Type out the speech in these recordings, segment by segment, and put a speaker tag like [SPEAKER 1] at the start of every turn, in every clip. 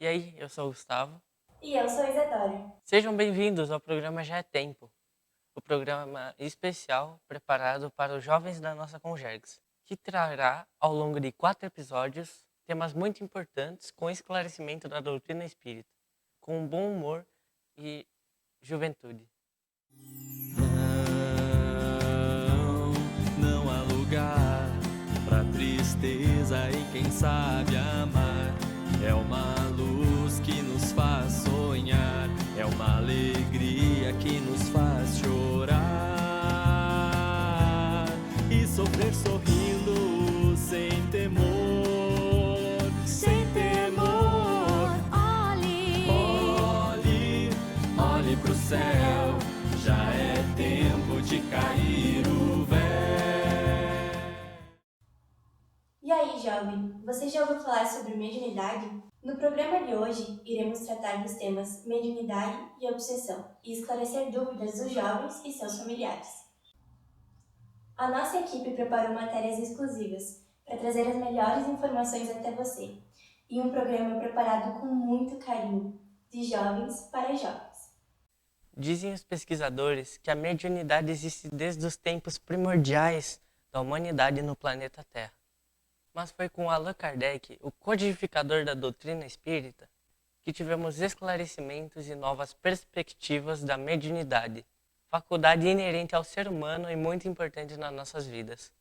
[SPEAKER 1] aí, eu sou o Gustavo.
[SPEAKER 2] E eu sou Isadora.
[SPEAKER 1] Sejam bem-vindos ao programa Já é Tempo, o programa especial preparado para os jovens da nossa Congergs, que trará, ao longo de 4 episódios, temas muito importantes com esclarecimento da doutrina espírita, com bom humor e juventude.
[SPEAKER 3] Não há lugar pra tristeza e quem sabe amar. É uma luz que nos faz sonhar, é uma alegria que nos faz chorar e sofrer sorrindo sem temor, sem temor. Olhe pro céu, já é tempo de cair o véu.
[SPEAKER 2] E aí, jovem, você já ouviu falar sobre mediunidade? No programa de hoje, iremos tratar dos temas mediunidade e obsessão e esclarecer dúvidas dos jovens e seus familiares. A nossa equipe preparou matérias exclusivas para trazer as melhores informações até você e um programa preparado com muito carinho, de jovens para jovens.
[SPEAKER 1] Dizem os pesquisadores que a mediunidade existe desde os tempos primordiais da humanidade no planeta Terra. Mas foi com Allan Kardec, o codificador da doutrina espírita, que tivemos esclarecimentos e novas perspectivas da mediunidade, faculdade inerente ao ser humano e muito importante nas nossas vidas.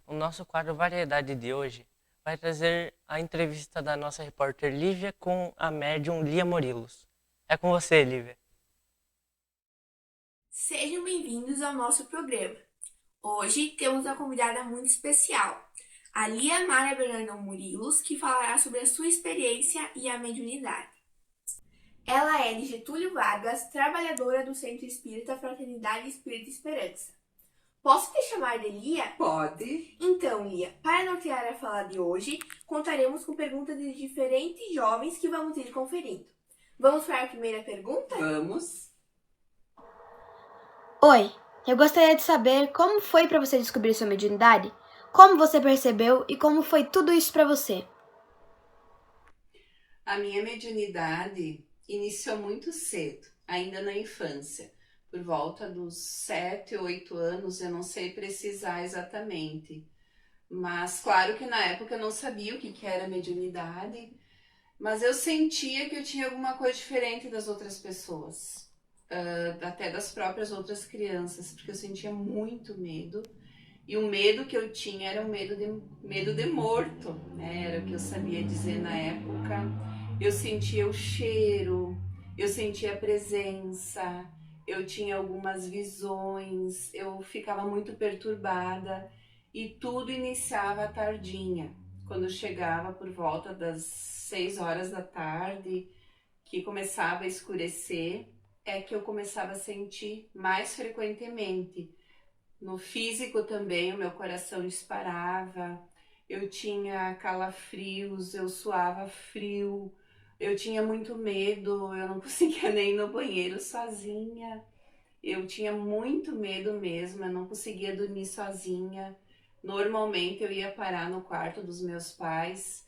[SPEAKER 1] O nosso quadro Variedade de hoje vai trazer a entrevista da nossa repórter Lívia com a médium Lia Morilos. É com você, Lívia.
[SPEAKER 4] Sejam bem-vindos ao nosso programa. Hoje temos uma convidada muito especial, a Lia Mária Bernardão Morilos, que falará sobre a sua experiência e a mediunidade. Ela é de Getúlio Vargas, trabalhadora do Centro Espírita Fraternidade Espírita Esperança. Posso te chamar de Lia?
[SPEAKER 5] Pode.
[SPEAKER 4] Então, Lia, para nortear a fala de hoje, contaremos com perguntas de diferentes jovens que vamos ir conferindo. Vamos para a primeira pergunta?
[SPEAKER 5] Vamos.
[SPEAKER 6] Oi, eu gostaria de saber como foi para você descobrir sua mediunidade, como você percebeu e como foi tudo isso para você.
[SPEAKER 5] A minha mediunidade iniciou muito cedo, ainda na infância, por volta dos 7, 8 anos, eu não sei precisar exatamente. Mas claro que na época eu não sabia o que era mediunidade, mas eu sentia que eu tinha alguma coisa diferente das outras pessoas. Até das próprias outras crianças, porque eu sentia muito medo. E o medo que eu tinha era o medo de morto, né? Era o que eu sabia dizer na época. Eu sentia o cheiro, eu sentia a presença, eu tinha algumas visões, eu ficava muito perturbada e tudo iniciava à tardinha. Quando chegava por volta das 6 horas da tarde, que começava a escurecer, é que eu começava a sentir mais frequentemente. No físico também, o meu coração disparava, eu tinha calafrios, eu suava frio, eu tinha muito medo, eu não conseguia nem ir no banheiro sozinha, eu tinha muito medo mesmo, eu não conseguia dormir sozinha. Normalmente eu ia parar no quarto dos meus pais,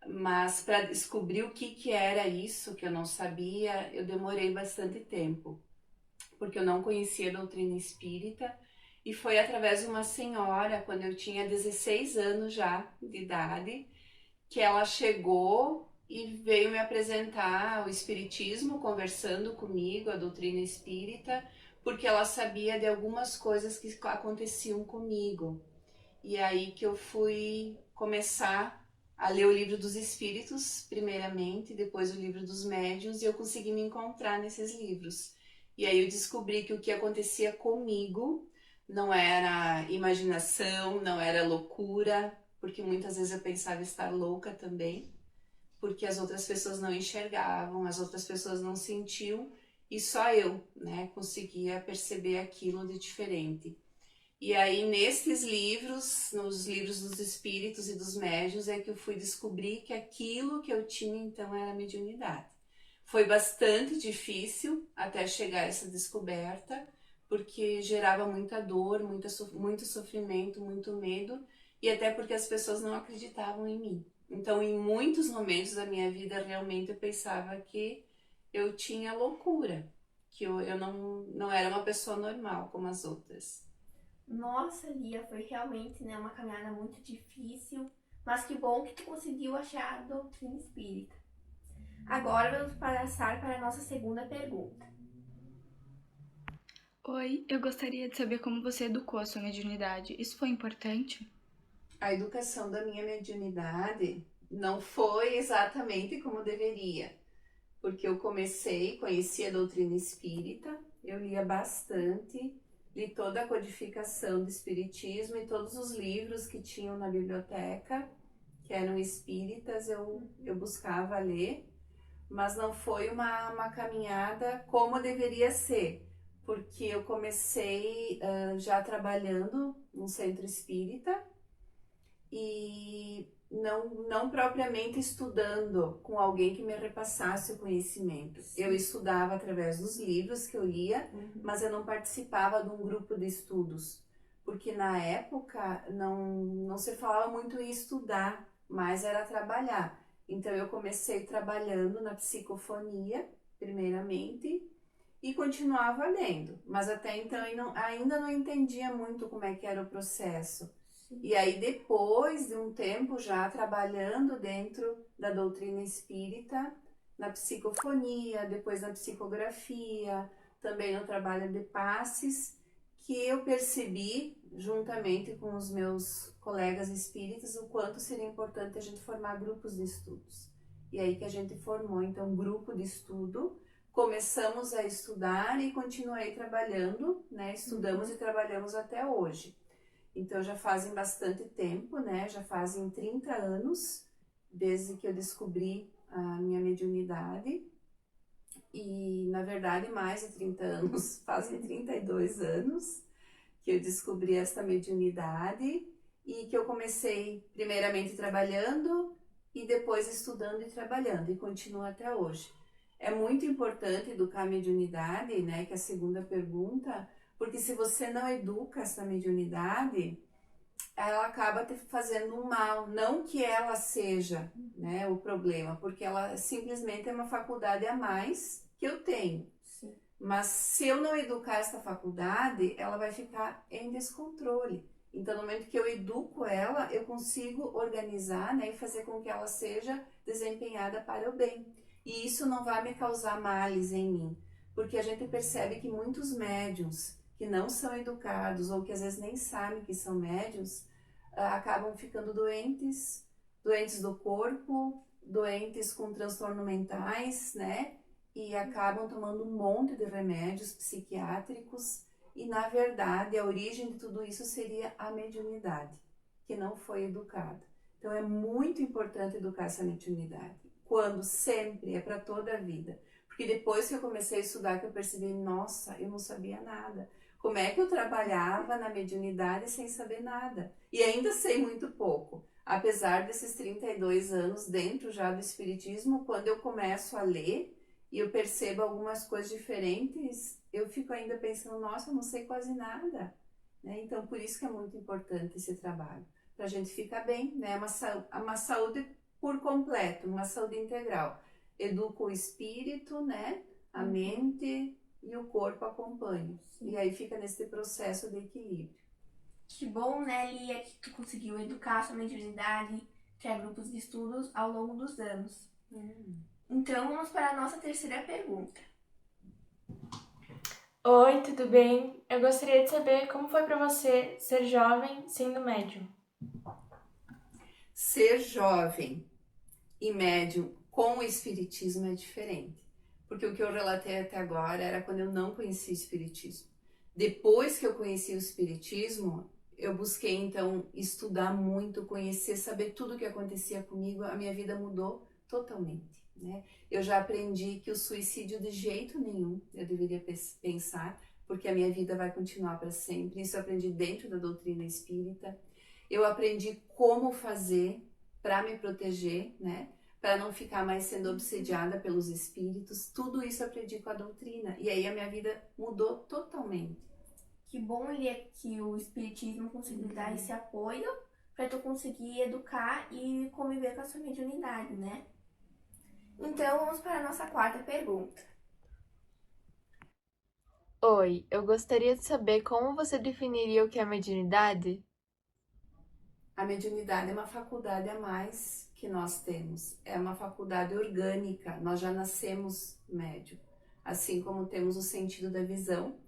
[SPEAKER 5] mas para descobrir o que era isso, que eu não sabia, eu demorei bastante tempo, porque eu não conhecia a doutrina espírita, e foi através de uma senhora, quando eu tinha 16 anos já de idade, que ela chegou e veio me apresentar o espiritismo, conversando comigo, a doutrina espírita, porque ela sabia de algumas coisas que aconteciam comigo. E aí que eu fui começar a ler o livro dos espíritos, primeiramente, depois o livro dos médiuns, e eu consegui me encontrar nesses livros. E aí eu descobri que o que acontecia comigo não era imaginação, não era loucura, porque muitas vezes eu pensava estar louca também, porque as outras pessoas não enxergavam, as outras pessoas não sentiam, e só eu, né, conseguia perceber aquilo de diferente. E aí nesses livros, nos livros dos espíritos e dos médiuns, é que eu fui descobrir que aquilo que eu tinha então era mediunidade. Foi bastante difícil até chegar a essa descoberta, porque gerava muita dor, muito sofrimento, muito medo, e até porque as pessoas não acreditavam em mim. Então, em muitos momentos da minha vida, realmente eu pensava que eu tinha loucura, que eu não era uma pessoa normal como as outras.
[SPEAKER 4] Nossa, Lia, foi realmente, né, uma caminhada muito difícil, mas que bom que tu conseguiu achar a doutrina espírita. Agora vamos passar para a nossa segunda pergunta.
[SPEAKER 7] Oi, eu gostaria de saber como você educou a sua mediunidade. Isso foi importante?
[SPEAKER 5] A educação da minha mediunidade não foi exatamente como deveria, porque eu conheci a doutrina espírita, eu lia bastante, li toda a codificação do espiritismo e todos os livros que tinham na biblioteca, que eram espíritas, eu buscava ler, mas não foi uma caminhada como deveria ser, porque eu comecei já trabalhando num centro espírita e não propriamente estudando com alguém que me repassasse o conhecimento.
[SPEAKER 4] Sim.
[SPEAKER 5] Eu estudava através dos livros que eu lia, mas eu não participava de um grupo de estudos, porque na época não se falava muito em estudar, mas era trabalhar. Então eu comecei trabalhando na psicofonia, primeiramente, e continuava lendo, mas até então eu ainda não entendia muito como é que era o processo. E aí depois de um tempo já trabalhando dentro da doutrina espírita, na psicofonia, depois na psicografia, também no trabalho de passes, que eu percebi, juntamente com os meus colegas espíritas, o quanto seria importante a gente formar grupos de estudos. E aí que a gente formou, então, um grupo de estudo, começamos a estudar e continuei trabalhando, né? Estudamos e trabalhamos até hoje. Então já fazem bastante tempo, né? Já fazem 30 anos desde que eu descobri a minha mediunidade. E na verdade mais de 30 anos, fazem 32 anos que eu descobri esta mediunidade e que eu comecei primeiramente trabalhando e depois estudando e trabalhando e continuo até hoje. É muito importante educar a mediunidade, né? Que é a segunda pergunta, porque se você não educa essa mediunidade, ela acaba te fazendo um mal. Não que ela seja, né, o problema, porque ela simplesmente é uma faculdade a mais que eu tenho.
[SPEAKER 4] Sim.
[SPEAKER 5] Mas se eu não educar essa faculdade, ela vai ficar em descontrole. Então, no momento que eu educo ela, eu consigo organizar, né, e fazer com que ela seja desempenhada para o bem. E isso não vai me causar males em mim, porque a gente percebe que muitos médiuns que não são educados ou que às vezes nem sabem que são médiuns, acabam ficando doentes do corpo, doentes com transtornos mentais, né? E acabam tomando um monte de remédios psiquiátricos e, na verdade, a origem de tudo isso seria a mediunidade, que não foi educada. Então, é muito importante educar essa mediunidade, quando sempre, é para toda a vida. Porque depois que eu comecei a estudar, que eu percebi, nossa, eu não sabia nada. Como é que eu trabalhava na mediunidade sem saber nada? E ainda sei muito pouco. Apesar desses 32 anos dentro já do espiritismo, quando eu começo a ler e eu percebo algumas coisas diferentes, eu fico ainda pensando, nossa, eu não sei quase nada. Né? Então, por isso que é muito importante esse trabalho. Para a gente ficar bem, né? Uma saúde por completo, uma saúde integral. Educa o espírito, né? A mente e o corpo acompanham. E aí fica nesse processo de equilíbrio.
[SPEAKER 4] Que bom, né, Lia, que tu conseguiu educar sua mediunidade, criar grupos de estudos ao longo dos anos. Então, vamos para a nossa terceira pergunta.
[SPEAKER 8] Oi, tudo bem? Eu gostaria de saber como foi para você ser jovem sendo médium.
[SPEAKER 5] Ser jovem e médium com o espiritismo é diferente. Porque o que eu relatei até agora era quando eu não conhecia o espiritismo. Depois que eu conheci o espiritismo, eu busquei então estudar muito, conhecer, saber tudo o que acontecia comigo. A minha vida mudou totalmente, né? Eu já aprendi que o suicídio de jeito nenhum eu deveria pensar, porque a minha vida vai continuar para sempre. Isso eu aprendi dentro da doutrina espírita. Eu aprendi como fazer para me proteger, né? Para não ficar mais sendo obsediada pelos espíritos. Tudo isso eu aprendi com a doutrina. E aí a minha vida mudou totalmente.
[SPEAKER 4] Que bom, Lia, que o espiritismo conseguiu dar esse apoio para tu conseguir educar e conviver com a sua mediunidade, né? Então, vamos para a nossa quarta pergunta.
[SPEAKER 9] Oi, eu gostaria de saber como você definiria o que é mediunidade?
[SPEAKER 5] A mediunidade é uma faculdade a mais que nós temos. É uma faculdade orgânica, nós já nascemos médium. Assim como temos o sentido da visão,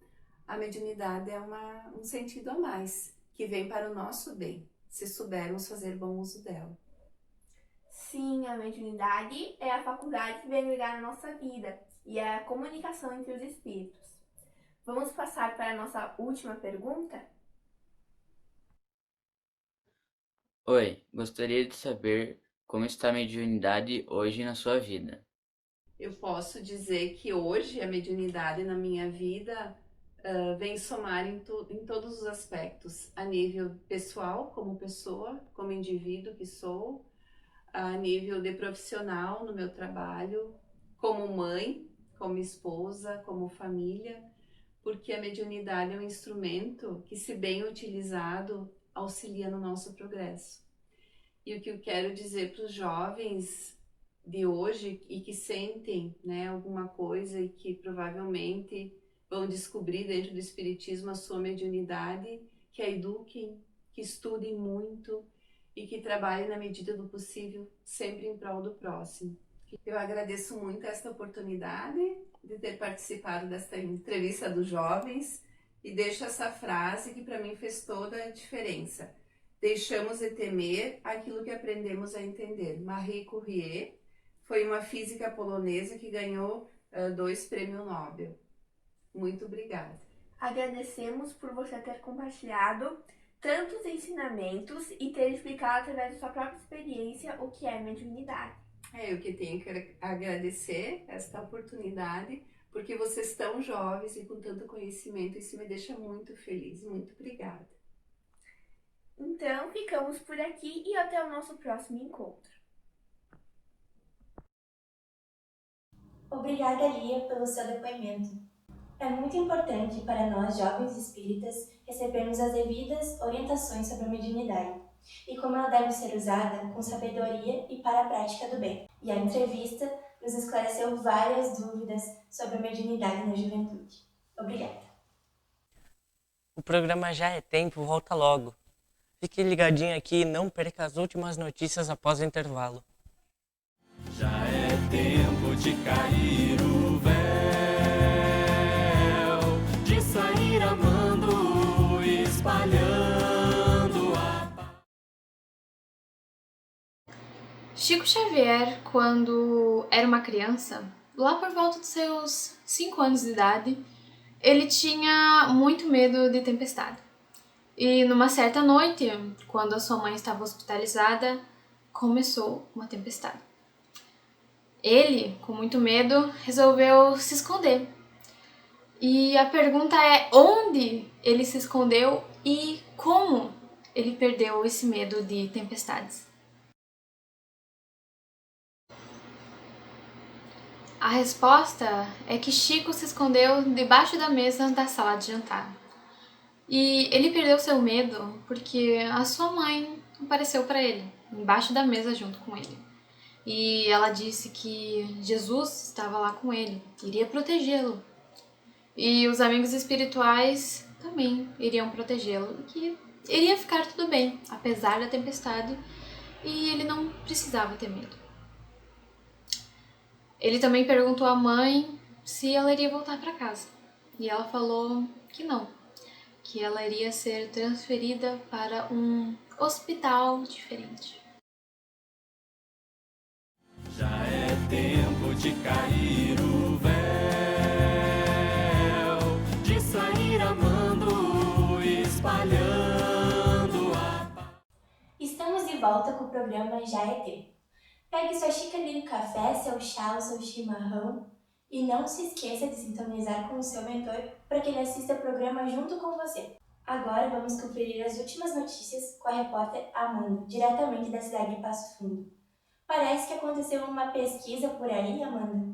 [SPEAKER 5] a mediunidade é um sentido a mais, que vem para o nosso bem, se soubermos fazer bom uso dela.
[SPEAKER 4] Sim, a mediunidade é a faculdade que vem agregar na nossa vida e é a comunicação entre os espíritos. Vamos passar para a nossa última pergunta?
[SPEAKER 10] Oi, gostaria de saber como está a mediunidade hoje na sua vida.
[SPEAKER 5] Eu posso dizer que hoje a mediunidade na minha vida vem somar em todos os aspectos, a nível pessoal, como pessoa, como indivíduo que sou, a nível de profissional no meu trabalho, como mãe, como esposa, como família, porque a mediunidade é um instrumento que, se bem utilizado, auxilia no nosso progresso. E o que eu quero dizer para os jovens de hoje e que sentem, né, alguma coisa e que provavelmente vão descobrir dentro do espiritismo a sua mediunidade, que a eduquem, que estudem muito e que trabalhem na medida do possível sempre em prol do próximo. Eu agradeço muito esta oportunidade de ter participado desta entrevista dos jovens e deixo essa frase que para mim fez toda a diferença. Deixamos de temer aquilo que aprendemos a entender. Marie Curie foi uma física polonesa que ganhou 2 prêmios Nobel. Muito obrigada.
[SPEAKER 4] Agradecemos por você ter compartilhado tantos ensinamentos e ter explicado através da sua própria experiência o que é mediunidade.
[SPEAKER 5] Eu que tenho que agradecer esta oportunidade, porque vocês estão jovens e com tanto conhecimento, isso me deixa muito feliz. Muito obrigada.
[SPEAKER 4] Então, ficamos por aqui e até o nosso próximo encontro.
[SPEAKER 2] Obrigada, Lia, pelo seu depoimento. É muito importante para nós, jovens espíritas, recebermos as devidas orientações sobre a mediunidade e como ela deve ser usada com sabedoria e para a prática do bem. E a entrevista nos esclareceu várias dúvidas sobre a mediunidade na juventude. Obrigada.
[SPEAKER 1] O programa Já é Tempo volta logo. Fique ligadinho aqui e não perca as últimas notícias após o intervalo.
[SPEAKER 3] Já é tempo de cair o véu, de sair amando, espalhando a paz.
[SPEAKER 7] Chico Xavier, quando era uma criança, lá por volta dos seus 5 anos de idade, ele tinha muito medo de tempestade. E numa certa noite, quando a sua mãe estava hospitalizada, começou uma tempestade. Ele, com muito medo, resolveu se esconder. E a pergunta é onde ele se escondeu e como ele perdeu esse medo de tempestades. A resposta é que Chico se escondeu debaixo da mesa da sala de jantar. E ele perdeu seu medo porque a sua mãe apareceu para ele, embaixo da mesa junto com ele. E ela disse que Jesus estava lá com ele, iria protegê-lo. E os amigos espirituais também iriam protegê-lo, e que iria ficar tudo bem, apesar da tempestade, e ele não precisava ter medo. Ele também perguntou à mãe se ela iria voltar para casa, e ela falou que não, que ela iria ser transferida para um hospital diferente.
[SPEAKER 3] Já é tempo de cair o véu, de sair amando, espalhando a paz.
[SPEAKER 2] Estamos de volta com o programa Já é Tempo. Pegue sua xícara de café, seu chá ou seu chimarrão e não se esqueça de sintonizar com o seu mentor para que ele assista o programa junto com você. Agora vamos conferir as últimas notícias com a repórter Amanda, diretamente da cidade de Passo Fundo. Parece que aconteceu uma pesquisa por aí, Amanda.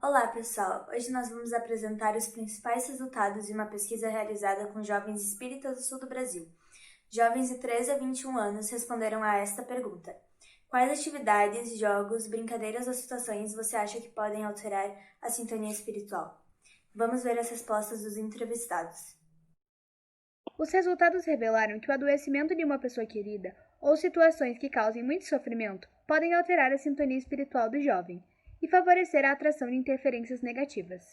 [SPEAKER 11] Olá, pessoal! Hoje nós vamos apresentar os principais resultados de uma pesquisa realizada com jovens espíritas do sul do Brasil.
[SPEAKER 2] Jovens de 13 a 21 anos responderam a esta pergunta. Quais atividades, jogos, brincadeiras ou situações você acha que podem alterar a sintonia espiritual? Vamos ver as respostas dos entrevistados.
[SPEAKER 6] Os resultados revelaram que o adoecimento de uma pessoa querida ou situações que causem muito sofrimento podem alterar a sintonia espiritual do jovem e favorecer a atração de interferências negativas.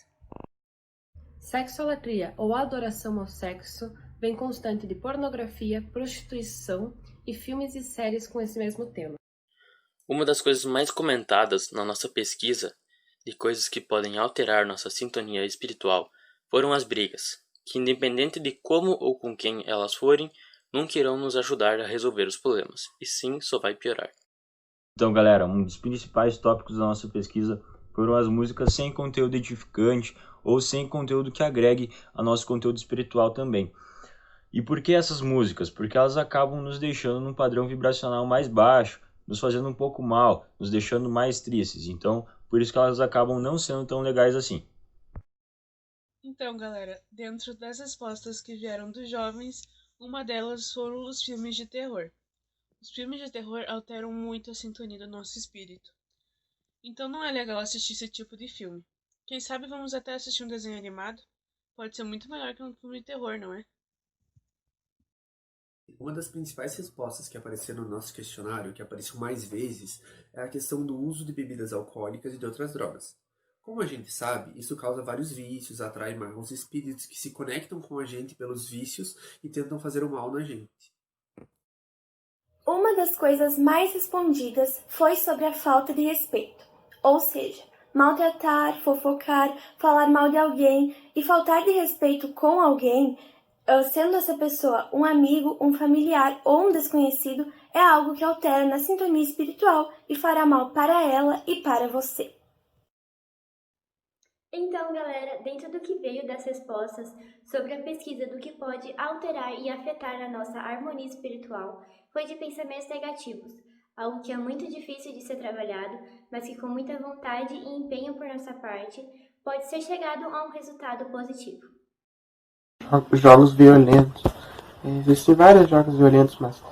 [SPEAKER 11] Sexolatria ou adoração ao sexo vem constante de pornografia, prostituição e filmes e séries com esse mesmo tema.
[SPEAKER 12] Uma das coisas mais comentadas na nossa pesquisa de coisas que podem alterar nossa sintonia espiritual foram as brigas, que independente de como ou com quem elas forem, nunca irão nos ajudar a resolver os problemas, e sim só vai piorar.
[SPEAKER 13] Então, galera, um dos principais tópicos da nossa pesquisa foram as músicas sem conteúdo edificante ou sem conteúdo que agregue ao nosso conteúdo espiritual também. E por que essas músicas? Porque elas acabam nos deixando num padrão vibracional mais baixo, nos fazendo um pouco mal, nos deixando mais tristes. Então, por isso que elas acabam não sendo tão legais assim.
[SPEAKER 14] Então, galera, dentro das respostas que vieram dos jovens, uma delas foram os filmes de terror. Os filmes de terror alteram muito a sintonia do nosso espírito. Então não é legal assistir esse tipo de filme. Quem sabe vamos até assistir um desenho animado? Pode ser muito melhor que um filme de terror, não é?
[SPEAKER 15] Uma das principais respostas que apareceram no nosso questionário, que apareceu mais vezes, é a questão do uso de bebidas alcoólicas e de outras drogas. Como a gente sabe, isso causa vários vícios, atrai maus espíritos que se conectam com a gente pelos vícios e tentam fazer o mal na gente.
[SPEAKER 2] Uma das coisas mais respondidas foi sobre a falta de respeito, ou seja, maltratar, fofocar, falar mal de alguém e faltar de respeito com alguém, sendo essa pessoa um amigo, um familiar ou um desconhecido, é algo que altera na sintonia espiritual e fará mal para ela e para você.
[SPEAKER 16] Então, galera, dentro do que veio das respostas sobre a pesquisa do que pode alterar e afetar a nossa harmonia espiritual, foi de pensamentos negativos, algo que é muito difícil de ser trabalhado, mas que com muita vontade e empenho por nossa parte, pode ser chegado a um resultado positivo.
[SPEAKER 17] Jogos violentos. Existem vários jogos violentos, mas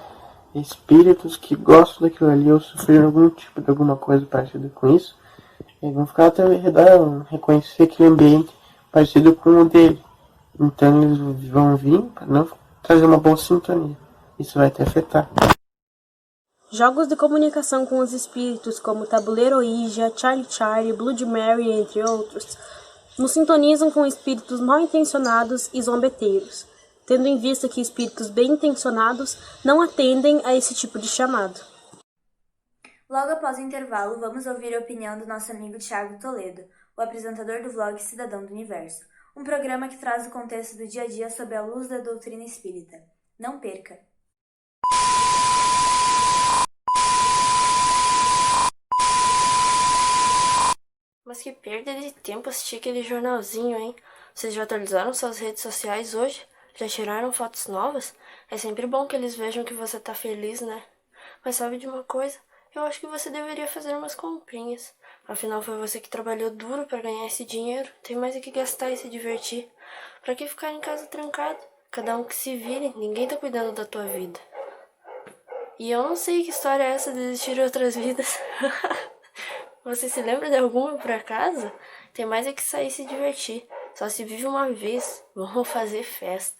[SPEAKER 17] espíritos que gostam daquilo ali ou sofreram algum tipo de alguma coisa parecida com isso, eles vão ficar até ao redor, reconhecer aquele ambiente parecido com o dele. Então eles vão vir para não trazer uma boa sintonia. Isso vai te afetar.
[SPEAKER 18] Jogos de comunicação com os espíritos, como Tabuleiro Ouija, Charlie, Blood Mary, entre outros, nos sintonizam com espíritos mal intencionados e zombeteiros, tendo em vista que espíritos bem intencionados não atendem a esse tipo de chamado.
[SPEAKER 2] Logo após o intervalo, vamos ouvir a opinião do nosso amigo Thiago Toledo, o apresentador do vlog Cidadão do Universo, um programa que traz o contexto do dia a dia sob a luz da doutrina espírita. Não perca!
[SPEAKER 19] Mas que perda de tempo assistir aquele jornalzinho, hein? Vocês já atualizaram suas redes sociais hoje? Já tiraram fotos novas? É sempre bom que eles vejam que você tá feliz, né? Mas sabe de uma coisa? Eu acho que você deveria fazer umas comprinhas. Afinal, foi você que trabalhou duro para ganhar esse dinheiro. Tem mais o que gastar e se divertir. Pra que ficar em casa trancado? Cada um que se vire, ninguém tá cuidando da tua vida. E eu não sei que história é essa de existir outras vidas. Você se lembra de alguma por acaso? Tem mais é que sair e se divertir. Só se vive uma vez. Vamos fazer festa.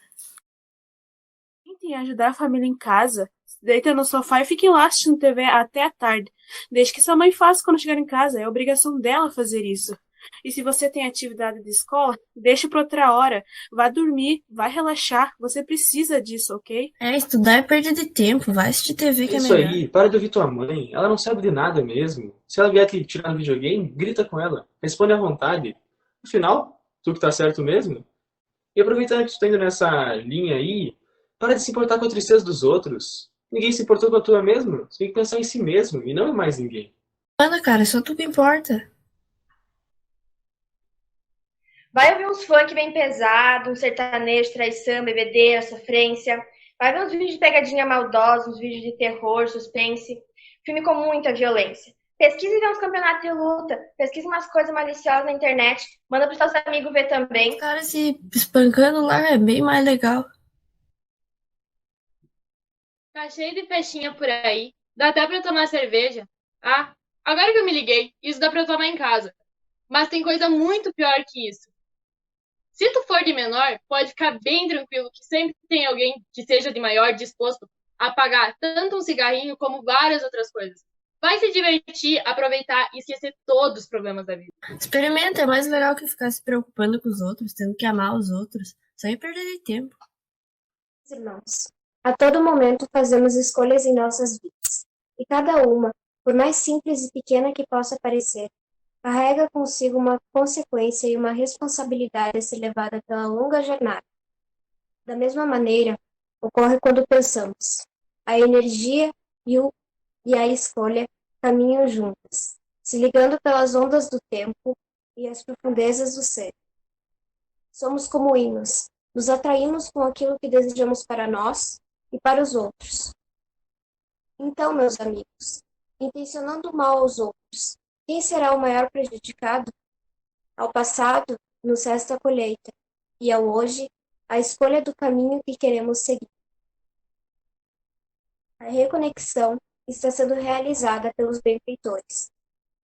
[SPEAKER 8] Tentem ajudar a família em casa. Se deita no sofá e fiquem lá assistindo TV até a tarde. Desde que sua mãe faça quando chegar em casa. É obrigação dela fazer isso. E se você tem atividade de escola, deixa pra outra hora. Vá dormir, vai relaxar. Você precisa disso, ok?
[SPEAKER 20] Estudar é perda de tempo. Vai assistir TV que é
[SPEAKER 21] Isso
[SPEAKER 20] melhor.
[SPEAKER 21] aí, para de ouvir tua mãe. Ela não sabe de nada mesmo. Se ela vier te tirar no videogame, grita com ela. Responde à vontade. Afinal, tu que tá certo mesmo. E aproveitando que tu tá indo nessa linha aí, para de se importar com a tristeza dos outros. Ninguém se importou com a tua mesmo. Você tem que pensar em si mesmo e não em mais ninguém.
[SPEAKER 20] Nada, cara, só tu que importa.
[SPEAKER 22] Vai ouvir uns funk bem pesado, um sertanejo, traição, bebedeira, sofrência. Vai ver uns vídeos de pegadinha maldosa, uns vídeos de terror, suspense. Filme com muita violência. Pesquisa e vê uns campeonatos de luta. Pesquisa umas coisas maliciosas na internet. Manda pros seus amigos ver também.
[SPEAKER 20] Os caras se espancando lá é bem mais legal.
[SPEAKER 9] Tá cheio de festinha por aí. Dá até pra tomar cerveja. Ah, agora que eu me liguei, isso dá pra eu tomar em casa. Mas tem coisa muito pior que isso. Se tu for de menor, pode ficar bem tranquilo que sempre tem alguém que seja de maior disposto a pagar tanto um cigarrinho como várias outras coisas. Vai se divertir, aproveitar e esquecer todos os problemas da vida.
[SPEAKER 20] Experimenta, é mais legal que ficar se preocupando com os outros, tendo que amar os outros. Só é perder de tempo.
[SPEAKER 16] Irmãos, a todo momento fazemos escolhas em nossas vidas. E cada uma, por mais simples e pequena que possa parecer, carrega consigo uma consequência e uma responsabilidade a ser levada pela longa jornada. Da mesma maneira, ocorre quando pensamos. A energia e a escolha caminham juntas, se ligando pelas ondas do tempo e as profundezas do ser. Somos como ímãs, nos atraímos com aquilo que desejamos para nós e para os outros. Então, meus amigos, intencionando mal aos outros, quem será o maior prejudicado? Ao passado, nos resta a colheita, e ao hoje, a escolha do caminho que queremos seguir. A reconexão está sendo realizada pelos benfeitores.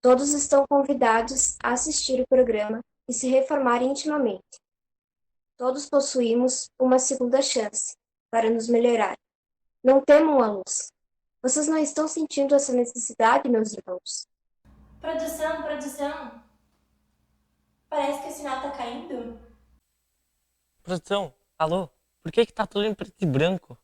[SPEAKER 16] Todos estão convidados a assistir o programa e se reformar intimamente. Todos possuímos uma segunda chance para nos melhorar. Não temam a luz. Vocês não estão sentindo essa necessidade, meus irmãos?
[SPEAKER 2] Produção! Parece que o sinal tá caindo.
[SPEAKER 1] Produção, alô? Por que tá tudo em preto e branco?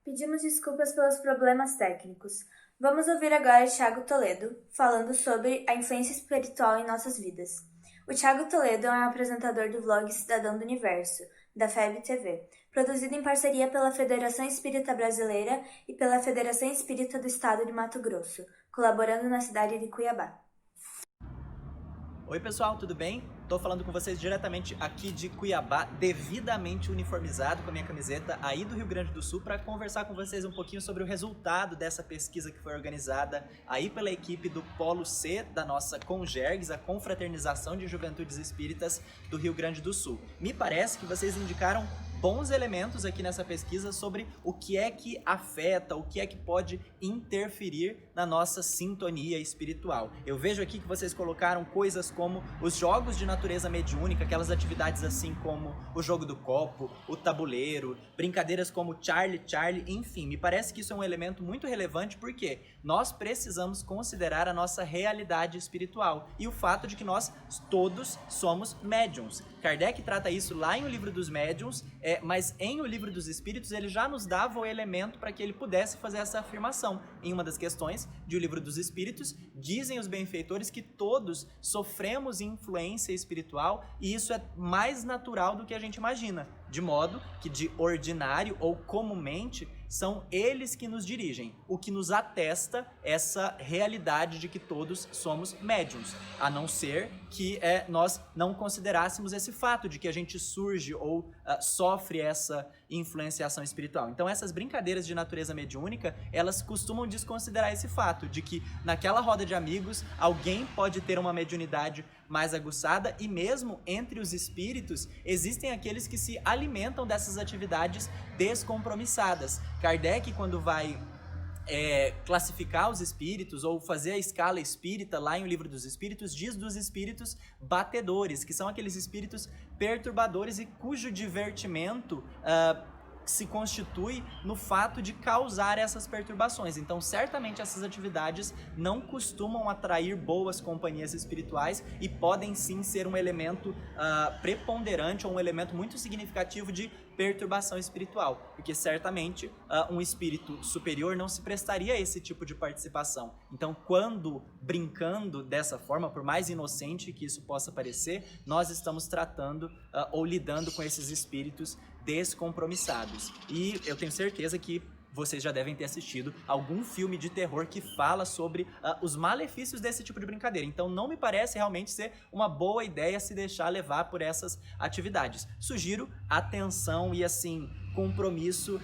[SPEAKER 10] Pedimos desculpas pelos problemas técnicos. Vamos ouvir agora Thiago Toledo, falando sobre a influência espiritual em nossas vidas. O Thiago Toledo é um apresentador do vlog Cidadão do Universo, da FEB TV, produzido em parceria pela Federação Espírita Brasileira e pela Federação Espírita do Estado de Mato Grosso, colaborando na cidade de Cuiabá.
[SPEAKER 23] Oi pessoal, tudo bem? Tô falando com vocês diretamente aqui de Cuiabá, devidamente uniformizado com a minha camiseta aí do Rio Grande do Sul, para conversar com vocês um pouquinho sobre o resultado dessa pesquisa que foi organizada aí pela equipe do Polo C da nossa Congergs, a Confraternização de Juventudes Espíritas do Rio Grande do Sul. Me parece que vocês indicaram bons elementos aqui nessa pesquisa sobre o que é que afeta, o que é que pode interferir na nossa sintonia espiritual. Eu vejo aqui que vocês colocaram coisas como os jogos de natureza mediúnica, aquelas atividades assim como o jogo do copo, o tabuleiro, brincadeiras como Charlie, enfim, me parece que isso é um elemento muito relevante porque nós precisamos considerar a nossa realidade espiritual e o fato de que nós todos somos médiums. Kardec trata isso lá em O Livro dos Médiuns, mas em O Livro dos Espíritos ele já nos dava o elemento para que ele pudesse fazer essa afirmação. Em uma das questões de O Livro dos Espíritos, dizem os benfeitores que todos sofremos influência espiritual e isso é mais natural do que a gente imagina, de modo que de ordinário ou comumente são eles que nos dirigem, o que nos atesta essa realidade de que todos somos médiums, a não ser que nós não considerássemos esse fato de que a gente surge ou sofre essa influenciação espiritual. Então essas brincadeiras de natureza mediúnica, elas costumam desconsiderar esse fato de que naquela roda de amigos alguém pode ter uma mediunidade mais aguçada e mesmo entre os espíritos existem aqueles que se alimentam dessas atividades descompromissadas. Kardec, quando vai classificar os espíritos ou fazer a escala espírita lá em O Livro dos Espíritos, diz dos espíritos batedores, que são aqueles espíritos perturbadores e cujo divertimento se constitui no fato de causar essas perturbações. Então, certamente essas atividades não costumam atrair boas companhias espirituais e podem sim ser um elemento preponderante ou um elemento muito significativo de perturbação espiritual, porque certamente um espírito superior não se prestaria a esse tipo de participação. Então, quando brincando dessa forma, por mais inocente que isso possa parecer, nós estamos tratando ou lidando com esses espíritos descompromissados. E eu tenho certeza que vocês já devem ter assistido algum filme de terror que fala sobre os malefícios desse tipo de brincadeira. Então não me parece realmente ser uma boa ideia se deixar levar por essas atividades. Sugiro atenção e assim, compromisso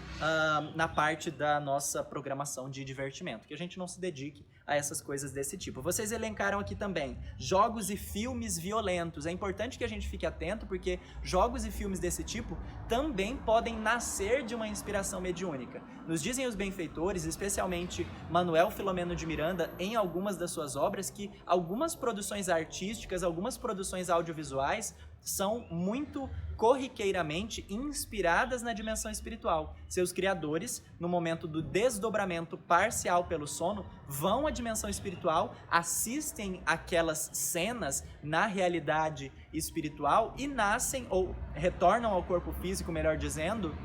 [SPEAKER 23] na parte da nossa programação de divertimento, que a gente não se dedique a essas coisas desse tipo. Vocês elencaram aqui também jogos e filmes violentos. É importante que a gente fique atento, porque jogos e filmes desse tipo também podem nascer de uma inspiração mediúnica. Nos dizem os benfeitores, especialmente Manuel Filomeno de Miranda, em algumas das suas obras, que algumas produções artísticas, algumas produções audiovisuais são muito corriqueiramente inspiradas na dimensão espiritual. Seus criadores, no momento do desdobramento parcial pelo sono, vão à dimensão espiritual, assistem aquelas cenas na realidade espiritual e nascem, ou retornam ao corpo físico, melhor dizendo,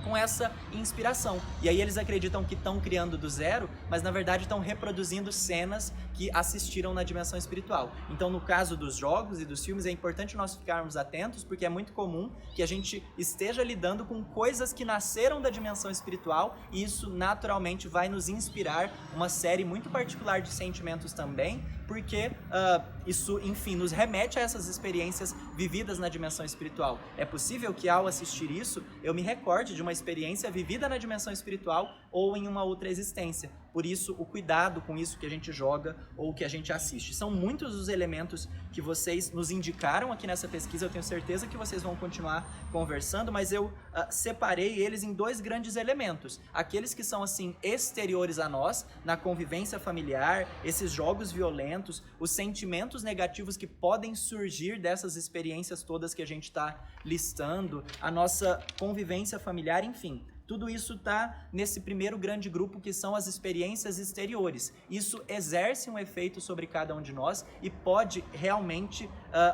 [SPEAKER 23] com essa inspiração. E aí eles acreditam que estão criando do zero, mas na verdade estão reproduzindo cenas que assistiram na dimensão espiritual. Então, no caso dos jogos e dos filmes, é importante nós ficarmos atentos, porque é muito comum que a gente esteja lidando com coisas que nasceram da dimensão espiritual, e isso naturalmente vai nos inspirar uma série muito particular de sentimentos também, porque isso, enfim, nos remete a essas experiências vividas na dimensão espiritual. É possível que ao assistir isso, eu me recorde de uma experiência vivida na dimensão espiritual ou em uma outra existência. Por isso, o cuidado com isso que a gente joga ou que a gente assiste. São muitos os elementos que vocês nos indicaram aqui nessa pesquisa. Eu tenho certeza que vocês vão continuar conversando, mas eu separei eles em dois grandes elementos. Aqueles que são, assim, exteriores a nós, na convivência familiar, esses jogos violentos, os sentimentos negativos que podem surgir dessas experiências todas que a gente está listando, a nossa convivência familiar, enfim. Tudo isso está nesse primeiro grande grupo, que são as experiências exteriores. Isso exerce um efeito sobre cada um de nós e pode realmente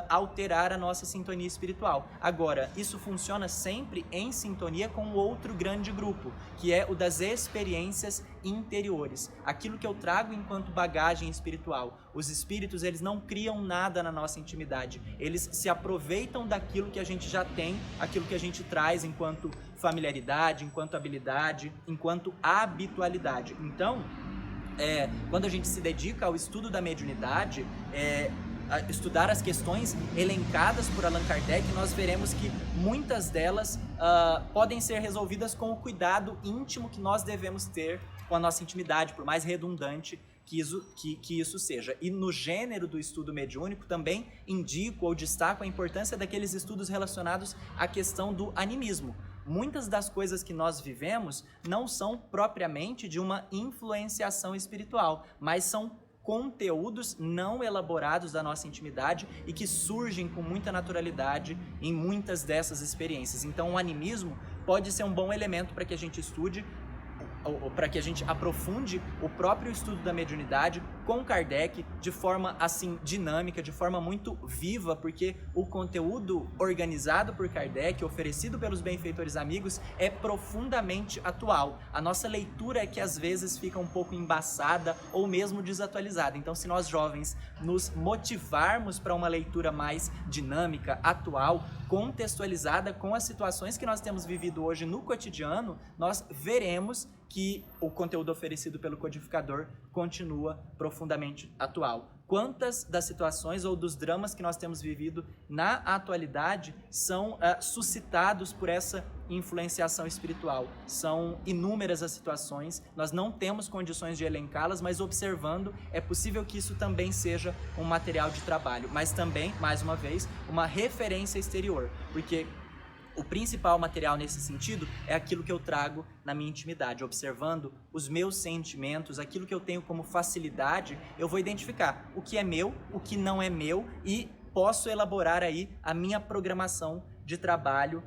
[SPEAKER 23] alterar a nossa sintonia espiritual. Agora, isso funciona sempre em sintonia com o outro grande grupo, que é o das experiências interiores. Aquilo que eu trago enquanto bagagem espiritual. Os espíritos, eles não criam nada na nossa intimidade. Eles se aproveitam daquilo que a gente já tem, aquilo que a gente traz enquanto familiaridade, enquanto habilidade, enquanto habitualidade. Então, quando a gente se dedica ao estudo da mediunidade, a estudar as questões elencadas por Allan Kardec, nós veremos que muitas delas podem ser resolvidas com o cuidado íntimo que nós devemos ter com a nossa intimidade, por mais redundante que isso seja. E no gênero do estudo mediúnico também indico ou destaco a importância daqueles estudos relacionados à questão do animismo. Muitas das coisas que nós vivemos não são propriamente de uma influenciação espiritual, mas são conteúdos não elaborados da nossa intimidade e que surgem com muita naturalidade em muitas dessas experiências. Então, o animismo pode ser um bom elemento para que a gente estude, ou para que a gente aprofunde o próprio estudo da mediunidade com Kardec de forma assim dinâmica, de forma muito viva, porque o conteúdo organizado por Kardec, oferecido pelos benfeitores amigos, é profundamente atual. A nossa leitura é que às vezes fica um pouco embaçada ou mesmo desatualizada. Então, se nós jovens nos motivarmos para uma leitura mais dinâmica, atual, contextualizada com as situações que nós temos vivido hoje no cotidiano, nós veremos que o conteúdo oferecido pelo codificador continua profundamente atual. Quantas das situações ou dos dramas que nós temos vivido na atualidade são suscitados por essa influenciação espiritual? São inúmeras as situações, nós não temos condições de elencá-las, mas observando, é possível que isso também seja um material de trabalho, mas também, mais uma vez, uma referência exterior, porque o principal material nesse sentido é aquilo que eu trago na minha intimidade. Observando os meus sentimentos, aquilo que eu tenho como facilidade, eu vou identificar o que é meu, o que não é meu e posso elaborar aí a minha programação de trabalho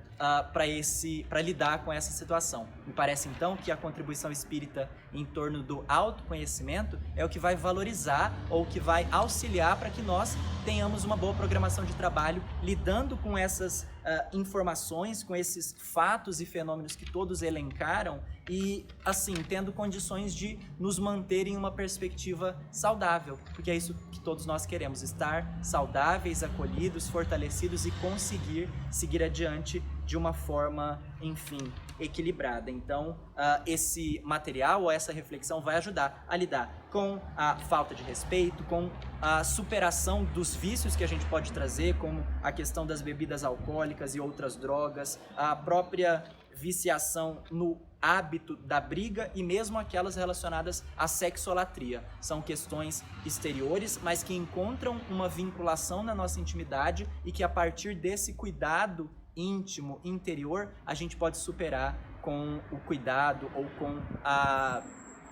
[SPEAKER 23] para lidar com essa situação. Me parece então que a contribuição espírita em torno do autoconhecimento é o que vai valorizar ou que vai auxiliar para que nós tenhamos uma boa programação de trabalho lidando com essas informações, com esses fatos e fenômenos que todos elencaram e, assim, tendo condições de nos manter em uma perspectiva saudável, porque é isso que todos nós queremos, estar saudáveis, acolhidos, fortalecidos e conseguir seguir adiante de uma forma, enfim, equilibrada. Então, esse material ou essa reflexão vai ajudar a lidar com a falta de respeito, com a superação dos vícios que a gente pode trazer, como a questão das bebidas alcoólicas e outras drogas, a própria viciação no hábito da briga e mesmo aquelas relacionadas à sexolatria. São questões exteriores, mas que encontram uma vinculação na nossa intimidade e que a partir desse cuidado íntimo, interior, a gente pode superar com o cuidado ou com a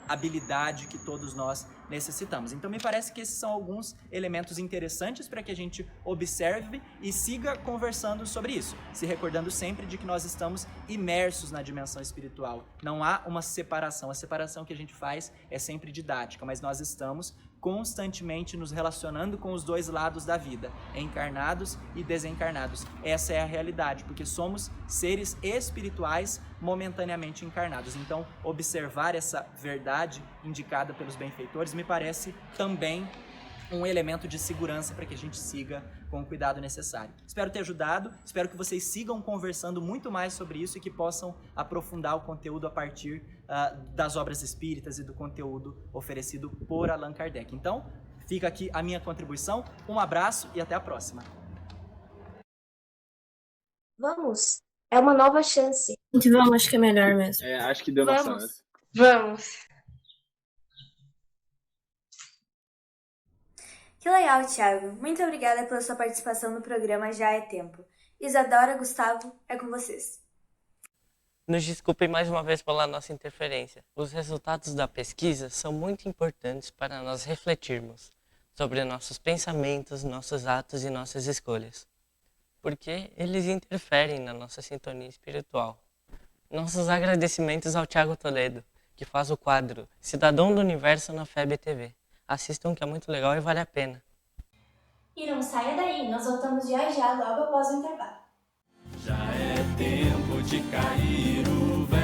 [SPEAKER 23] habilidade que todos nós necessitamos. Então me parece que esses são alguns elementos interessantes para que a gente observe e siga conversando sobre isso, se recordando sempre de que nós estamos imersos na dimensão espiritual. Não há uma separação. A separação que a gente faz é sempre didática, mas nós estamos constantemente nos relacionando com os dois lados da vida, encarnados e desencarnados. Essa é a realidade, porque somos seres espirituais momentaneamente encarnados. Então, observar essa verdade indicada pelos benfeitores me parece também um elemento de segurança para que a gente siga com o cuidado necessário. Espero ter ajudado, espero que vocês sigam conversando muito mais sobre isso e que possam aprofundar o conteúdo a partir das obras espíritas e do conteúdo oferecido por Allan Kardec. Então, fica aqui a minha contribuição, um abraço e até a próxima.
[SPEAKER 16] Vamos, é uma nova chance.
[SPEAKER 20] Vamos, acho que é melhor mesmo.
[SPEAKER 21] Acho que deu noção.
[SPEAKER 22] Vamos.
[SPEAKER 10] Que legal, Thiago. Muito obrigada pela sua participação no programa Já é Tempo. Isadora, Gustavo, é com vocês.
[SPEAKER 1] Nos desculpem mais uma vez pela nossa interferência. Os resultados da pesquisa são muito importantes para nós refletirmos sobre nossos pensamentos, nossos atos e nossas escolhas, porque eles interferem na nossa sintonia espiritual. Nossos agradecimentos ao Thiago Toledo, que faz o quadro Cidadão do Universo na FEB TV. Assistam, que é muito legal e vale a pena.
[SPEAKER 2] E não saia daí, nós voltamos já já, logo após o intervalo.
[SPEAKER 3] Já é tempo de cair o véu,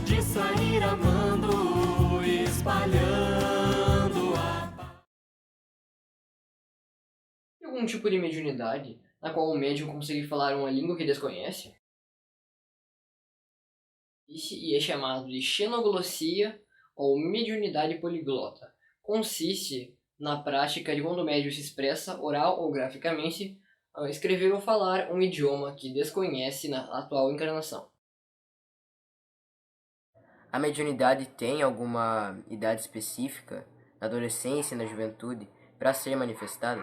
[SPEAKER 3] de sair amando, espalhando a paz.
[SPEAKER 4] Tem algum tipo de mediunidade na qual o médium consegue falar uma língua que desconhece? Isso é chamado de xenoglossia ou mediunidade poliglota. Consiste na prática de quando o médium se expressa oral ou graficamente, escrever ou falar um idioma que desconhece na atual encarnação.
[SPEAKER 5] A mediunidade tem alguma idade específica, na adolescência e na juventude, para ser manifestada?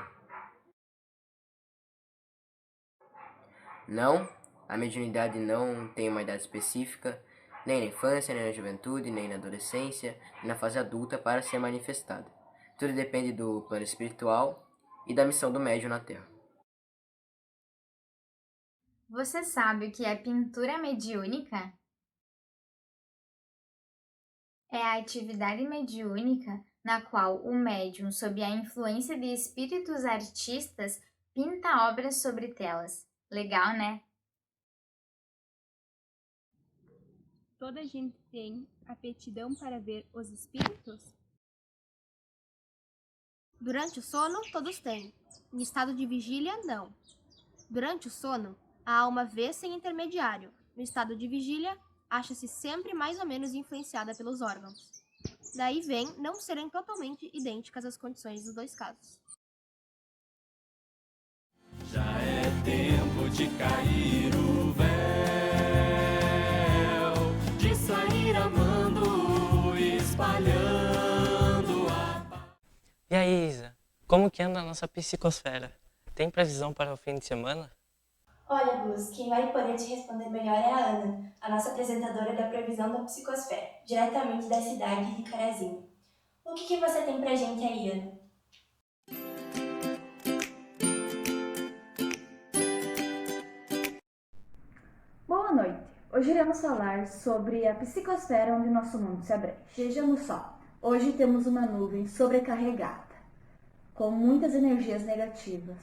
[SPEAKER 5] Não, a mediunidade não tem uma idade específica, nem na infância, nem na juventude, nem na adolescência, nem na fase adulta para ser manifestada. Tudo depende do plano espiritual e da missão do médium na Terra.
[SPEAKER 7] Você sabe o que é pintura mediúnica? É a atividade mediúnica na qual o médium, sob a influência de espíritos artistas, pinta obras sobre telas. Legal, né?
[SPEAKER 6] Toda gente tem aptidão para ver os espíritos?
[SPEAKER 24] Durante o sono, todos têm. Em estado de vigília, não. Durante o sono, a alma vê sem intermediário. No estado de vigília, acha-se sempre mais ou menos influenciada pelos órgãos. Daí vem não serem totalmente idênticas as condições dos dois casos.
[SPEAKER 3] Já é tempo de cair o véu, de sair amando, espalhando a paz.
[SPEAKER 1] E aí, Isa, como que anda a nossa psicosfera? Tem previsão para o fim de semana?
[SPEAKER 2] Olha, Gus, quem vai poder te responder melhor é a Ana, a nossa apresentadora da previsão da psicosfera, diretamente da cidade de Carazinho. O que você tem pra gente aí, Ana?
[SPEAKER 6] Boa noite! Hoje iremos falar sobre a psicosfera onde nosso mundo se abrange. Vejamos só, hoje temos uma nuvem sobrecarregada, com muitas energias negativas,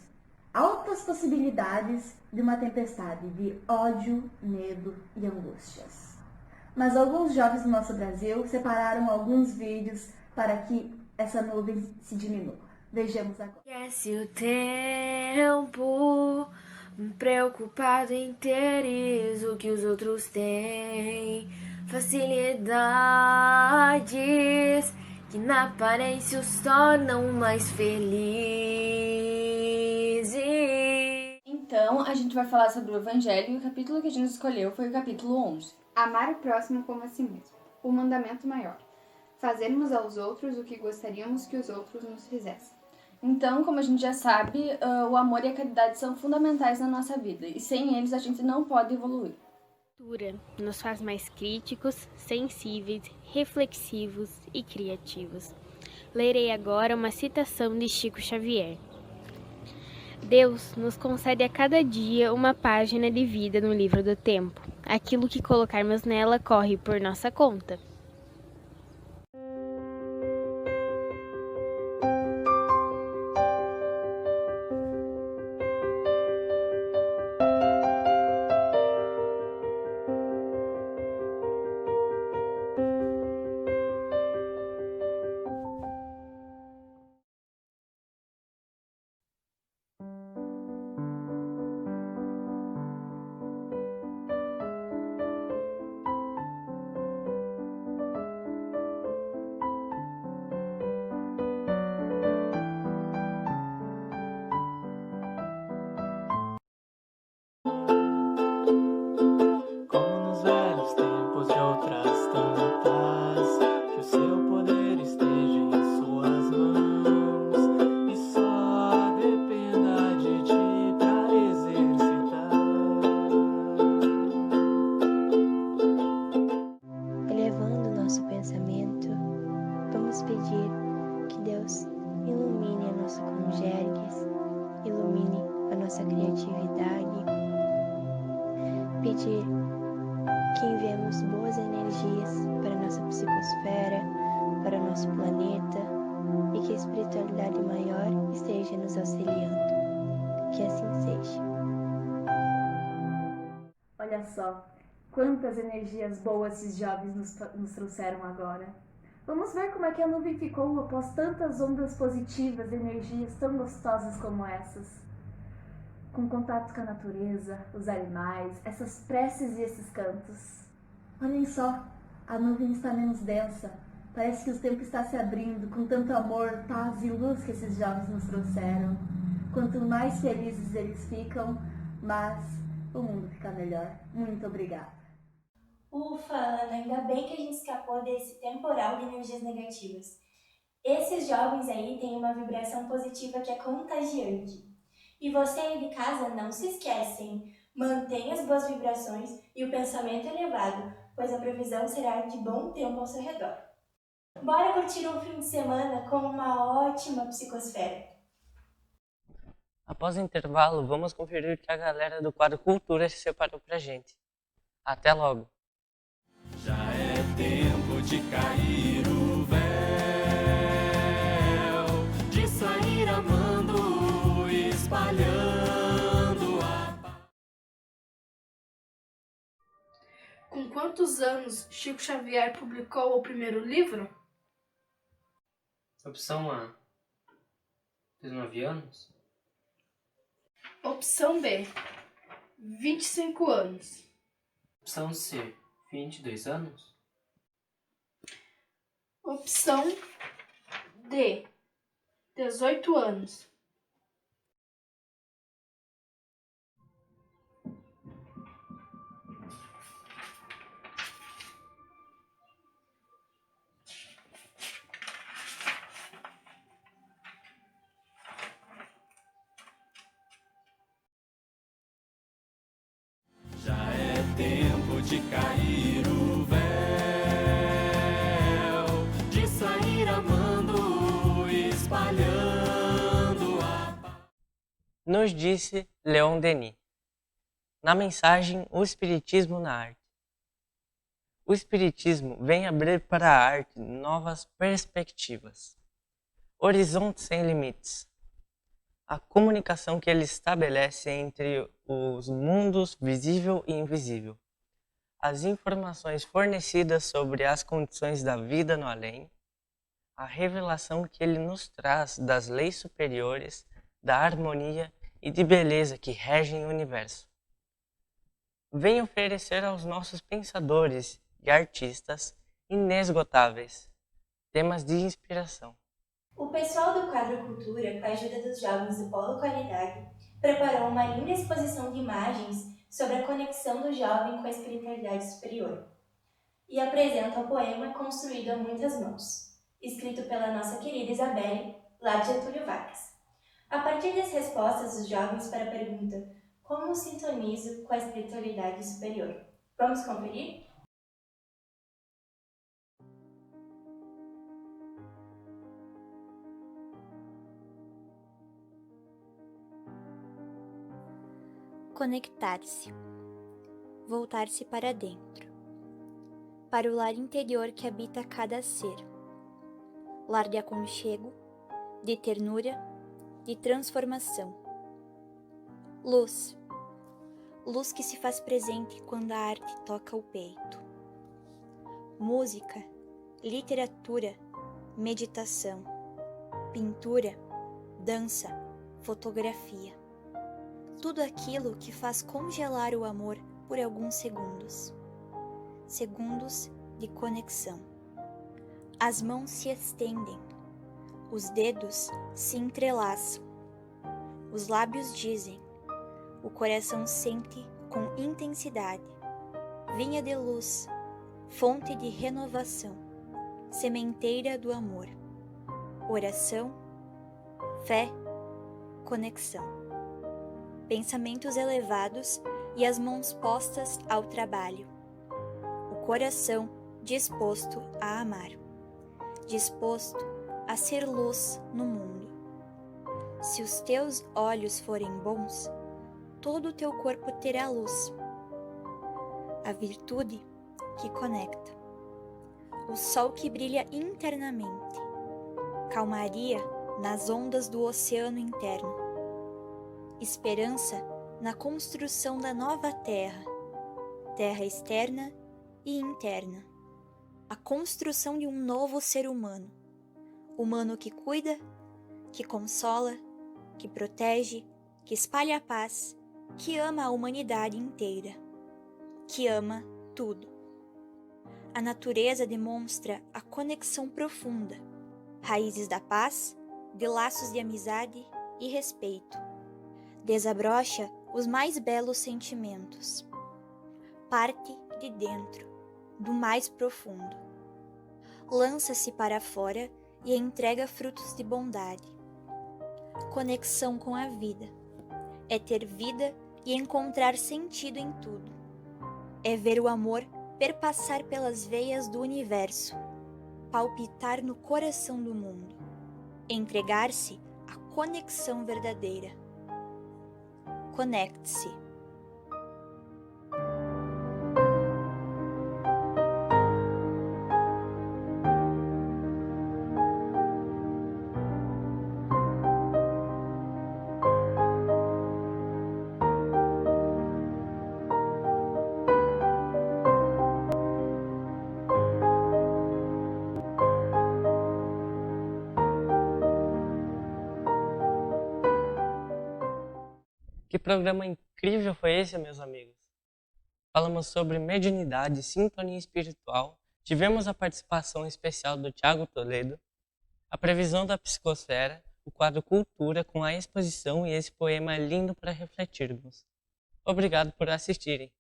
[SPEAKER 6] altas possibilidades de uma tempestade de ódio, medo e angústias. Mas alguns jovens do nosso Brasil separaram alguns vídeos para que essa nuvem se diminua. Vejamos agora.
[SPEAKER 25] Esquece o tempo, preocupado em teres o que os outros têm, facilidades que na aparência os tornam mais felizes.
[SPEAKER 2] Então,
[SPEAKER 11] Então, a gente vai falar sobre o Evangelho e o capítulo que a gente escolheu foi o capítulo 11.
[SPEAKER 6] Amar o próximo como a si mesmo. O mandamento maior. Fazermos aos outros o que gostaríamos que os outros nos fizessem.
[SPEAKER 11] Então, como a gente já sabe, o amor e a caridade são fundamentais na nossa vida e sem eles a gente não pode evoluir.
[SPEAKER 12] A leitura nos faz mais críticos, sensíveis, reflexivos e criativos. Lerei agora uma citação de Chico Xavier. Deus nos concede a cada dia uma página de vida no livro do tempo. Aquilo que colocarmos nela corre por nossa conta.
[SPEAKER 16] Pedir que enviemos boas energias para nossa psicosfera, para o nosso planeta e que a espiritualidade maior esteja nos auxiliando. Que assim seja.
[SPEAKER 10] Olha só, quantas energias boas esses jovens nos trouxeram agora. Vamos ver como é que a nuvem ficou após tantas ondas positivas, energias tão gostosas como essas. Com contato com a natureza, os animais, essas preces e esses cantos. Olhem só, a nuvem está menos densa. Parece que o tempo está se abrindo com tanto amor, paz e luz que esses jovens nos trouxeram. Quanto mais felizes eles ficam, mais o mundo fica melhor. Muito obrigada.
[SPEAKER 2] Ufa, Ana, ainda bem que a gente escapou desse temporal de energias negativas. Esses jovens aí têm uma vibração positiva que é contagiante. E você aí de casa, não se esquecem, mantenha as boas vibrações e o pensamento elevado, pois a previsão será de bom tempo ao seu redor. Bora curtir um fim de semana com uma ótima psicosfera.
[SPEAKER 1] Após o intervalo, vamos conferir o que a galera do quadro Cultura separou pra gente. Até logo!
[SPEAKER 3] Já é tempo de cair o véu, de sair amando, espalhando a paz.
[SPEAKER 8] Com quantos anos Chico Xavier publicou o primeiro livro?
[SPEAKER 5] Opção A, 19 anos.
[SPEAKER 8] Opção B, 25 anos.
[SPEAKER 5] Opção C, 22 anos.
[SPEAKER 8] Opção D, 18 anos.
[SPEAKER 3] Já é tempo de cair o véu, de sair amando, espalhando a paz.
[SPEAKER 1] Nos disse Leon Denis. Na mensagem O Espiritismo na Arte. O Espiritismo vem abrir para a arte novas perspectivas, horizontes sem limites. A comunicação que ele estabelece entre os mundos visível e invisível. As informações fornecidas sobre as condições da vida no além. A revelação que ele nos traz das leis superiores, da harmonia e de beleza que regem o universo. Vem oferecer aos nossos pensadores e artistas inesgotáveis temas de inspiração.
[SPEAKER 2] O pessoal do Quadro Cultura, com a ajuda dos jovens do Polo Qualidade, preparou uma linda exposição de imagens sobre a conexão do jovem com a espiritualidade superior e apresenta o poema Construído a Muitas Mãos, escrito pela nossa querida Isabelle, lá de Getúlio Vargas. A partir das respostas dos jovens para a pergunta como sintonizo com a espiritualidade superior? Vamos conferir?
[SPEAKER 13] Conectar-se. Voltar-se para dentro. Para o lar interior que habita cada ser. Lar de aconchego, de ternura, de transformação. Luz. Luz que se faz presente quando a arte toca o peito. Música, literatura, meditação, pintura, dança, fotografia. Tudo aquilo que faz congelar o amor por alguns segundos. Segundos de conexão. As mãos se estendem, os dedos se entrelaçam, os lábios dizem, o coração sente com intensidade. Vinha de luz, fonte de renovação, sementeira do amor. Oração, fé, conexão. Pensamentos elevados e as mãos postas ao trabalho. O coração disposto a amar, disposto a ser luz no mundo. Se os teus olhos forem bons, todo o teu corpo terá luz. A virtude que conecta. O sol que brilha internamente. Calmaria nas ondas do oceano interno. Esperança na construção da nova terra, terra externa e interna. A construção de um novo ser humano, humano que cuida, que consola, que protege, que espalha a paz, que ama a humanidade inteira, que ama tudo. A natureza demonstra a conexão profunda, raízes da paz, de laços de amizade e respeito. Desabrocha os mais belos sentimentos. Parte de dentro, do mais profundo. Lança-se para fora e entrega frutos de bondade. Conexão com a vida. É ter vida e encontrar sentido em tudo. É ver o amor perpassar pelas veias do universo, palpitar no coração do mundo. Entregar-se à conexão verdadeira. Conecte-se.
[SPEAKER 1] Que programa incrível foi esse, meus amigos? Falamos sobre mediunidade, sintonia espiritual, tivemos a participação especial do Thiago Toledo, a previsão da psicosfera, o quadro Cultura com a exposição e esse poema lindo para refletirmos. Obrigado por assistirem.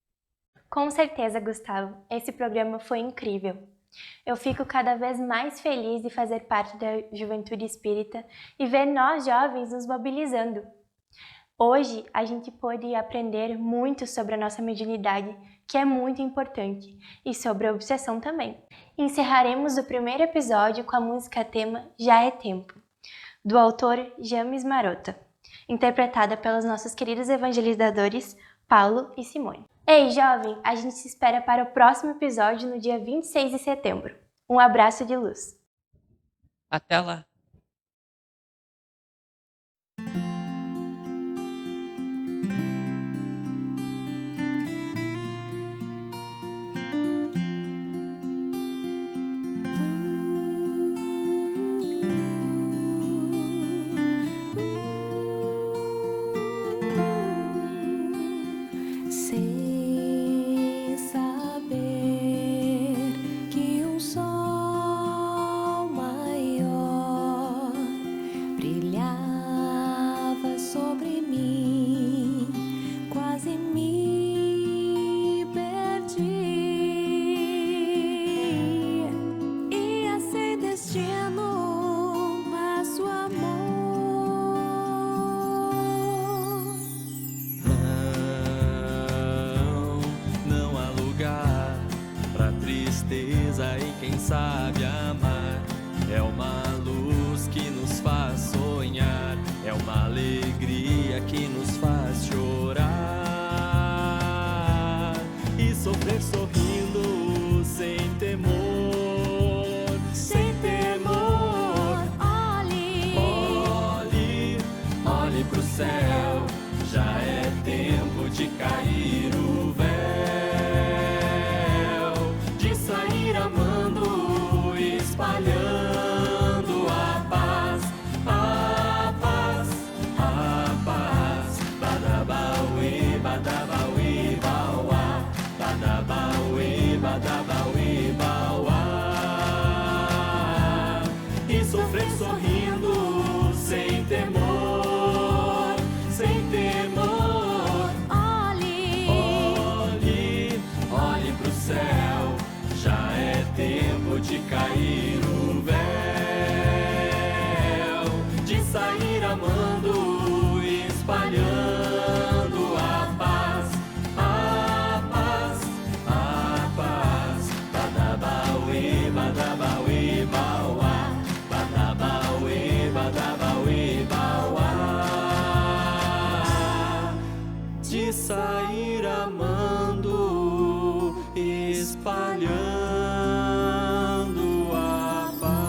[SPEAKER 2] Com certeza, Gustavo, esse programa foi incrível. Eu fico cada vez mais feliz de fazer parte da Juventude Espírita e ver nós jovens nos mobilizando. Hoje a gente pôde aprender muito sobre a nossa mediunidade, que é muito importante, e sobre a obsessão também. Encerraremos o primeiro episódio com a música tema Já é Tempo, do autor James Marota, interpretada pelos nossos queridos evangelizadores Paulo e Simone. Ei, jovem, a gente se espera para o próximo episódio no dia 26 de setembro. Um abraço de luz.
[SPEAKER 1] Até lá!
[SPEAKER 14] Sem saber que um sol maior destino, mas o amor.
[SPEAKER 3] Não há lugar pra tristeza e quem sabe amar. É uma luz que nos faz sonhar, é uma alegria que nos faz chorar e sofrer sorrindo sem temor, sem temor. Olhe pro céu, já é tempo de cair o véu, de sair amando, espalhando a paz, a paz, a paz. Badabauê, badabauê, bauá, badabauê, badabauê, bauá. E sofrer sorrindo sem temor, sem temor. Olhe pro céu, já é tempo de cair o véu, de sair amando, espalhando a paz, a paz, a paz. Badabauê, badabauê, bauá, badabauê, badabauê, bauá. De sair amando, espalhando a paz.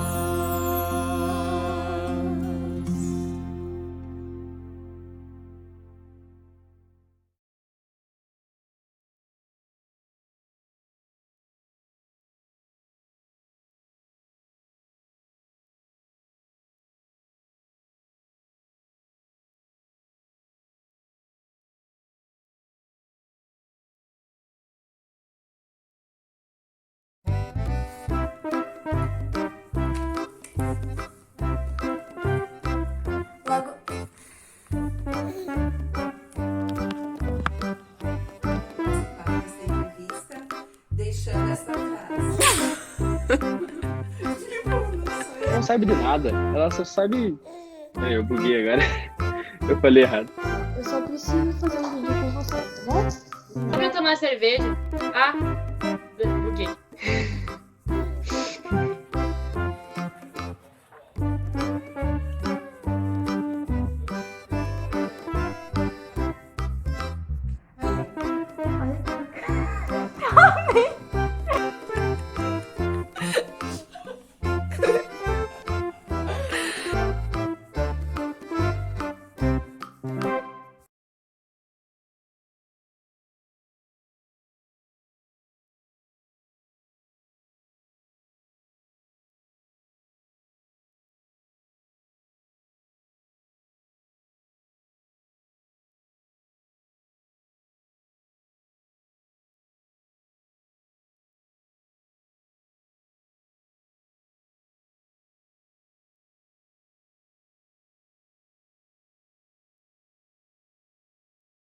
[SPEAKER 10] Logo.
[SPEAKER 9] Deixando essa frase.
[SPEAKER 21] Ela não sabe de nada, ela só sabe. Eu buguei agora. Eu falei errado.
[SPEAKER 15] Eu só preciso fazer um vídeo com você, tá bom?
[SPEAKER 17] Quer tomar cerveja? Ah, buguei.